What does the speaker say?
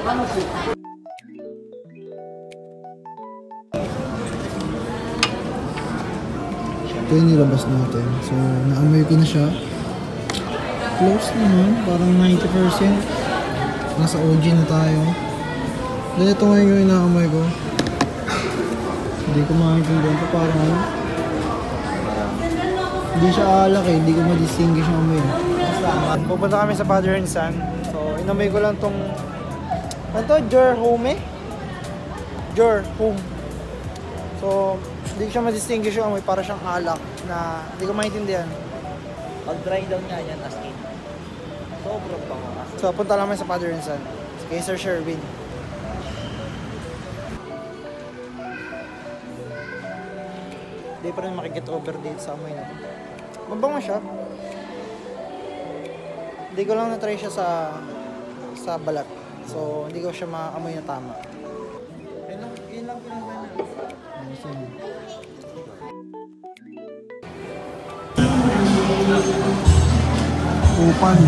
Ito yung nilabas natin. So, naamoy ko na siya. Close naman. Parang 90%. Nasa OG na tayo. Then ito ngayon yung inaamoy ko. Hindi ko makikita ito. Parang ano. Hindi siya alak eh. Hindi ko ma-distinguish yung amoy. Pupunta kami sa Father and Son. So, inamoy ko lang tong... Ano to? Jerhome? Jerhome. So, hindi ko siya ma-distinguish yung amoy. Para siyang alak na hindi ko maintindihan. Pag dry down nga yan, as in. Sobrang bango. So, punta lang kami sa Father and Son. Kay Sir Sherwin. Hindi pa rin makikit over date sa amoy na ito. Mabango siya. Hindi ko lang na-try siya sa balat. So, hindi ko siya maamoy na tama. Yun lang pinagawa na. Upan.